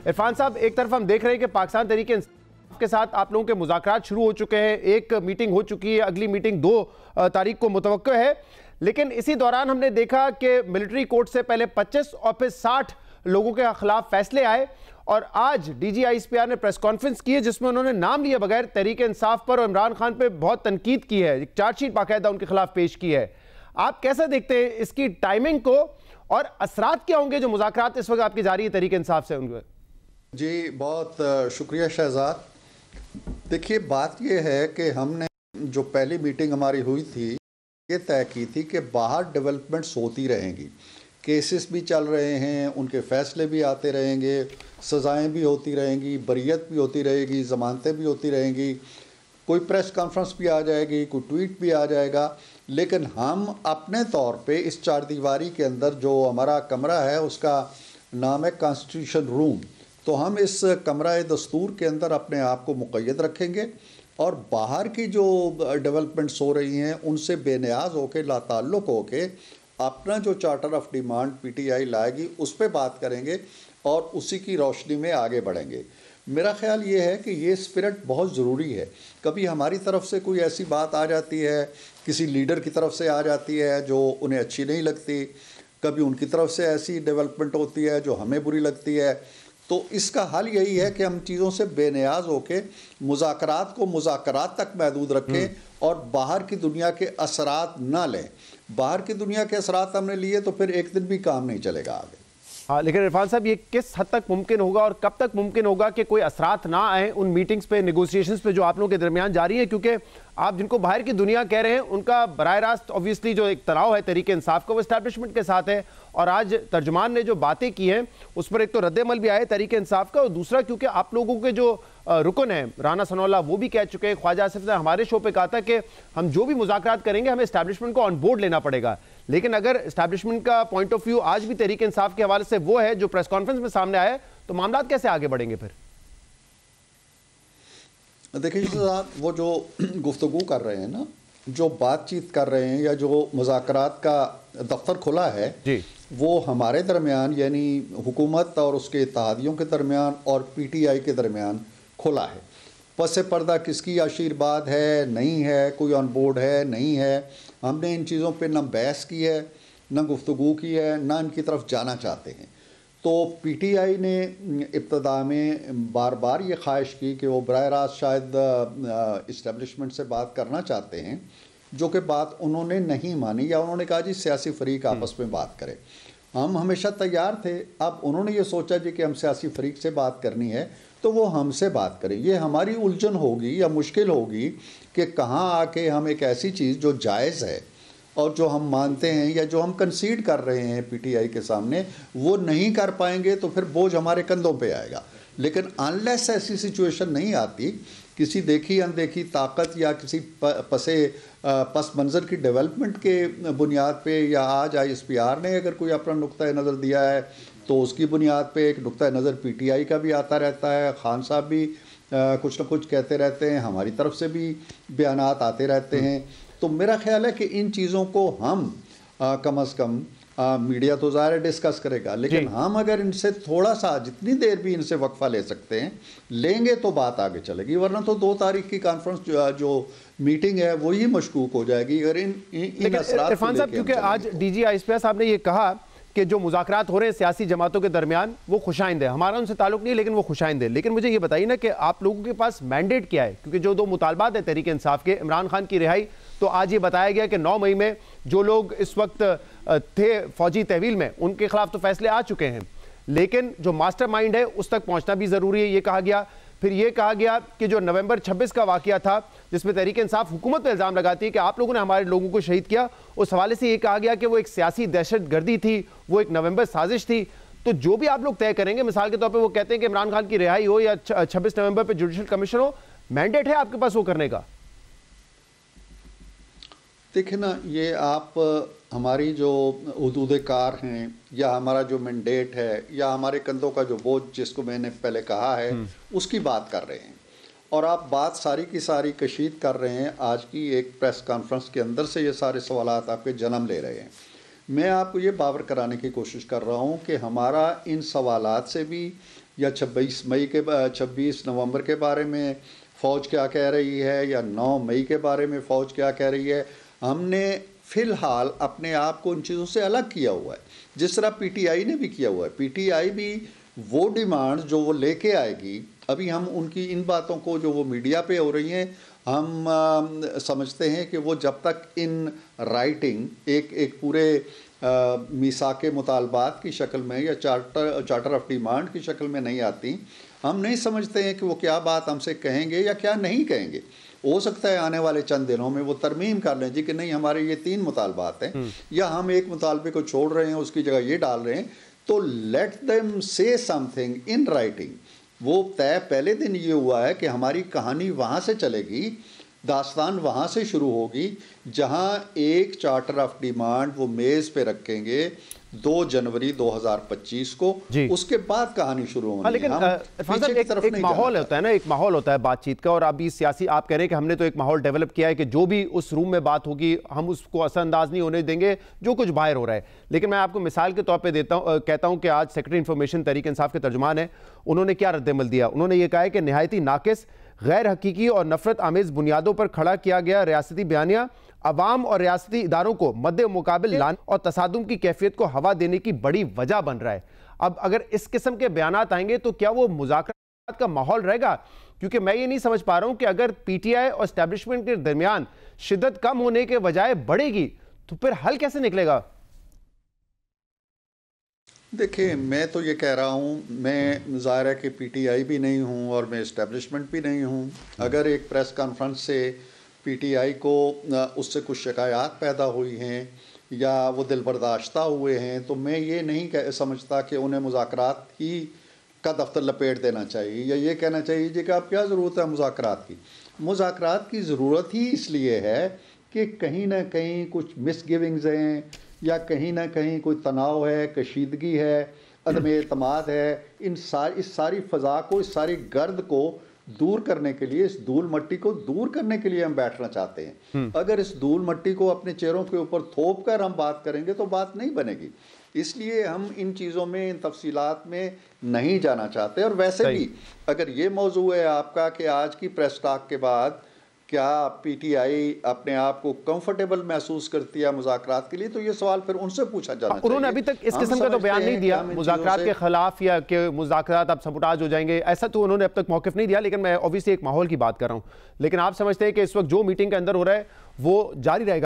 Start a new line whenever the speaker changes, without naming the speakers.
इरफान साहब, एक तरफ हम देख रहे हैं कि पाकिस्तान तहरीक इंसाफ के साथ आप लोगों के मुज़ाकरात शुरू हो चुके हैं, एक मीटिंग हो चुकी है, अगली मीटिंग 2 तारीख को मुतवक्को है। लेकिन इसी दौरान हमने देखा कि मिलिट्री कोर्ट से पहले 25 और फिर 60 लोगों के खिलाफ फैसले आए और आज DGISPR ने प्रेस कॉन्फ्रेंस की है जिसमें उन्होंने नाम लिए बगैर तहरीक इंसाफ पर और इमरान खान पर बहुत तनकीद की है, एक चार्जशीट बाकायदा उनके खिलाफ पेश की है। आप कैसा देखते हैं इसकी टाइमिंग को और असरात क्या होंगे जो मुज़ाकरात इस वक्त आपकी जारी है तहरीक इंसाफ से उनके?
जी बहुत शुक्रिया शहजाद। देखिए, बात यह है कि हमने जो पहली मीटिंग हमारी हुई थी ये तय की थी कि बाहर डेवलपमेंट्स होती रहेंगी, केसेस भी चल रहे हैं, उनके फैसले भी आते रहेंगे, सज़ाएं भी होती रहेंगी, बरियत भी होती रहेगी, ज़मानतें भी होती रहेंगी, कोई प्रेस कॉन्फ्रेंस भी आ जाएगी, कोई ट्वीट भी आ जाएगा। लेकिन हम अपने तौर पे इस चारदीवारी के अंदर जो हमारा कमरा है उसका नाम है कॉन्स्टिट्यूशन रूम, तो हम इस कमरा दस्तूर के अंदर अपने आप को मुक़य्यद रखेंगे और बाहर की जो डेवलपमेंट्स हो रही हैं उनसे बेनियाज होकर लाताल्लुक़ होकर अपना जो चार्टर ऑफ डिमांड PTI लाएगी उस पर बात करेंगे और उसी की रोशनी में आगे बढ़ेंगे। मेरा ख्याल ये है कि ये स्पिरिट बहुत ज़रूरी है। कभी हमारी तरफ से कोई ऐसी बात आ जाती है, किसी लीडर की तरफ से आ जाती है जो उन्हें अच्छी नहीं लगती, कभी उनकी तरफ से ऐसी डेवलपमेंट होती है जो हमें बुरी लगती है, तो इसका हल यही है कि हम चीज़ों से बेनियाज होके मुज़ाकरात को मुज़ाकरात तक महदूद रखें और बाहर की दुनिया के असरात ना लें। बाहर की दुनिया के असरात हमने लिए तो फिर एक दिन भी काम नहीं चलेगा आगे।
हाँ, लेकिन इरफान साहब, ये किस हद तक मुमकिन होगा और कब तक मुमकिन होगा कि कोई असरात ना आए उन मीटिंग्स पे, नेगोशिएशंस पे जो आप लोगों के दरमियान जारी है? क्योंकि आप जिनको बाहर की दुनिया कह रहे हैं उनका बराह रास्त ऑब्वियसली जो एक तनाव है तहरीक इंसाफ का वो एस्टैब्लिशमेंट के साथ है और आज तर्जुमान ने जो बातें की हैं उस पर एक तो रद्द-ए-अमल भी आया तहरीक इंसाफ का और दूसरा क्योंकि आप लोगों के जो रुकन है राना सनाउल्लाह वो भी कह चुके हैं, ख्वाजा आसिफ ने हमारे शो पे कहा था कि हम जो भी मुज़ाकरात करेंगे हमें एस्टैब्लिशमेंट को ऑन बोर्ड लेना पड़ेगा। लेकिन अगर एस्टैब्लिशमेंट का पॉइंट ऑफ व्यू आज भी तहरीक इंसाफ के हवाले से वो है जो प्रेस कॉन्फ्रेंस में सामने आया है, तो मामला कैसे आगे बढ़ेंगे फिर?
देखिए साहब, वो जो गुफ्तगू कर रहे हैं ना, जो बातचीत कर रहे हैं या जो मुज़ाकरात का दफ्तर खुला है जी, वो हमारे दरमियान यानी हुकूमत और उसके इत्तेहादियों के दरमियान और PTI के दरमियान खुला है। पस पर्दा किसकी आशीर्वाद है, नहीं है, कोई ऑन बोर्ड है, नहीं है, हमने इन चीज़ों पे ना बहस की है, ना गुफ्तगू की है, ना इनकी तरफ जाना चाहते हैं। तो PTI ने इब्तदा में बार बार ये ख्वाहिश की कि वो बराह रास्त शायद इस्टेब्लिशमेंट से बात करना चाहते हैं, जो कि बात उन्होंने नहीं मानी या उन्होंने कहा जी सियासी फरीक आपस में बात करें। हम हमेशा तैयार थे। अब उन्होंने ये सोचा जी कि हम सियासी फरीक से बात करनी है तो वो हमसे बात करें। ये हमारी उलझन होगी या मुश्किल होगी कि कहाँ आके हम एक ऐसी चीज़ जो जायज़ है और जो हम मानते हैं या जो हम कंसीड कर रहे हैं PTI के सामने वो नहीं कर पाएंगे तो फिर बोझ हमारे कंधों पे आएगा। लेकिन अनलेस ऐसी सिचुएशन नहीं आती, किसी देखी अनदेखी ताकत या किसी पस मंज़र की डेवलपमेंट के बुनियाद पे या आज ISPR ने अगर कोई अपना नुक्ता नज़र दिया है तो उसकी बुनियाद पे एक नुक्ता नज़र PTI का भी आता रहता है, खान साहब भी कुछ ना कुछ कहते रहते हैं, हमारी तरफ से भी बयानात आते रहते हैं। तो मेरा ख्याल है कि इन चीज़ों को हम कम अज़ कम मीडिया तो ज़ाहिर डिस्कस करेगा, लेकिन हम अगर इनसे थोड़ा सा जितनी देर भी इनसे वक्फा ले सकते हैं लेंगे तो बात आगे चलेगी, वरना तो 2 तारीख की कॉन्फ्रेंस जो मीटिंग है वही मशकूक हो जाएगी। अगर इन असरात
इरफान साहब, क्योंकि आज DGISPR साहब ने ये कहा कि जो मुज़ाकरात हो रहे हैं सियासी जमातों के दरमियान वो खुशाइंद है, हमारा उनसे ताल्लुक नहीं लेकिन वो खुशाइंद है। लेकिन मुझे ये बताइए ना कि आप लोगों के पास मैंडेट क्या है? क्योंकि जो 2 मुतालबात है तहरीक इंसाफ के, इमरान खान की रिहाई, तो आज ये बताया गया कि 9 मई में जो लोग इस वक्त थे फौजी तहवील में उनके खिलाफ तो फैसले आ चुके हैं, लेकिन जो मास्टरमाइंड है उस तक पहुंचना भी ज़रूरी है, ये कहा गया। फिर ये कहा गया कि जो नवंबर 26 का वाकया था जिसमें तहरीक इंसाफ हुकूमत पर इल्ज़ाम लगाती है कि आप लोगों ने हमारे लोगों को शहीद किया, उस हवाले से ये कहा गया कि वो एक सियासी दहशत गर्दी थी, वो एक नवंबर साजिश थी। तो जो भी आप लोग तय करेंगे, मिसाल के तौर पर वो कहते हैं कि इमरान खान की रिहाई हो या 26 नवंबर पर जुडिशल कमीशन हो, मैंडेट है आपके पास वो करने का?
देखिए ना, ये आप हमारी जो हुदूद कार हैं या हमारा जो मैंडेट है या हमारे कंधों का जो बोझ जिसको मैंने पहले कहा है उसकी बात कर रहे हैं और आप बात सारी की सारी कशीद कर रहे हैं। आज की एक प्रेस कॉन्फ्रेंस के अंदर से ये सारे सवालात आपके जन्म ले रहे हैं। मैं आपको ये बावर कराने की कोशिश कर रहा हूँ कि हमारा इन सवालात से भी या 26 नवंबर के बारे में फ़ौज क्या कह रही है, या 9 मई के बारे में फ़ौज क्या कह रही है। हमने फ़िलहाल अपने आप को उन चीज़ों से अलग किया हुआ है, जिस तरह पीटीआई ने भी किया हुआ है। पीटीआई भी वो डिमांड जो वो लेके आएगी, अभी हम उनकी इन बातों को जो वो मीडिया पे हो रही हैं, हम समझते हैं कि वो जब तक इन राइटिंग एक पूरे मीसाके मुतालबात की शक्ल में या चार्टर ऑफ डिमांड की शक्ल में नहीं आती, हम नहीं समझते हैं कि वो क्या बात हमसे कहेंगे या क्या नहीं कहेंगे। हो सकता है आने वाले चंद दिनों में वो तरमीम कर लें जी कि नहीं, हमारे ये 3 मुतालबात हैं, या हम एक मुतालबे को छोड़ रहे हैं, उसकी जगह ये डाल रहे हैं, तो लेट देम से समथिंग इन राइटिंग। वो तय पहले दिन ये हुआ है कि हमारी कहानी वहाँ से चलेगी, दास्तान वहाँ से शुरू होगी, जहाँ एक चार्टर ऑफ डिमांड वो मेज़ पे रखेंगे 2 जनवरी 2025 को, उसके बाद कहानी शुरू होगी।
लेकिन एक माहौल होता है ना, एक माहौल होता है बातचीत का, और अभी सियासी आप कह रहे हैं कि हमने तो एक माहौल डेवलप किया है कि जो भी उस रूम में बात होगी हम उसको असरअंदाज नहीं होने देंगे जो कुछ बाहर हो रहा है। लेकिन मैं आपको मिसाल के तौर पे कहता हूं कि आज सेक्रेटरी इंफॉर्मेशन तहरीक इंसाफ के तर्जुमान है, उन्होंने क्या रद्दमल दिया। उन्होंने ये कहा है कि निहायती नाकिस, गैर हकीकी और नफरत आमेज बुनियादों पर खड़ा किया गया रियासती बयानिया अवाम और रियासती इदारों को मद्दे मुकाबिल लाने और तसादुम की कैफियत को हवा देने की बड़ी वजह बन रहा है। अब अगर इस किस्म के बयानात आएंगे तो क्या वो मुज़ाकरात का माहौल रहेगा? क्योंकि मैं ये नहीं समझ पा रहा हूं कि अगर पीटीआई और एस्टेब्लिशमेंट के दरमियान शिद्दत कम होने के बजाय बढ़ेगी तो फिर हल कैसे निकलेगा?
देखिए, मैं तो ये कह रहा हूँ, मैं ज़ाहिर है कि पीटीआई भी नहीं हूँ और मैं इस्टेब्लिशमेंट भी नहीं हूँ। अगर एक प्रेस कॉन्फ्रेंस से पीटीआई को उससे कुछ शिकायत पैदा हुई हैं या वो दिलबर्दाश्ता हुए हैं, तो मैं ये नहीं समझता कि उन्हें मुज़ाकरात ही का दफ्तर लपेट देना चाहिए या ये कहना चाहिए जी कि आप क्या ज़रूरत है मुज़ाकरात की। मुज़ाकरात की ज़रूरत ही इसलिए है कि कहीं ना कहीं कुछ मिसगिविंग्स हैं, या कहीं ना कहीं कोई तनाव है, कशीदगी है, अदम एतमाद है। इस सारी फ़ज़ा को, इस सारी गर्द को दूर करने के लिए, इस धूल मट्टी को दूर करने के लिए हम बैठना चाहते हैं। अगर इस धूल मट्टी को अपने चेहरों के ऊपर थोप कर हम बात करेंगे तो बात नहीं बनेगी। इसलिए हम इन चीज़ों में, इन तफसीलात में नहीं जाना चाहते। और वैसे भी अगर ये मौजू है आपका कि आज की प्रेस टॉक के बाद क्या पीटीआई अपने आप को कंफर्टेबल महसूस करती है मुज़ाकरात के लिए, तो ये सवाल फिर उनसे पूछा जाना चाहिए।
उन्होंने अभी तक इस किस्म का तो बयान नहीं दिया मुज़ाकरात के खिलाफ या कि मुज़ाकरात अब सबुटाज हो जाएंगे, ऐसा तो उन्होंने अब तक मौक़िफ़ नहीं दिया। लेकिन मैं ऑब्वियसली एक माहौल की बात कर रहा हूँ। लेकिन आप समझते हैं कि इस वक्त जो मीटिंग के अंदर हो रहा है वो जारी रहेगा?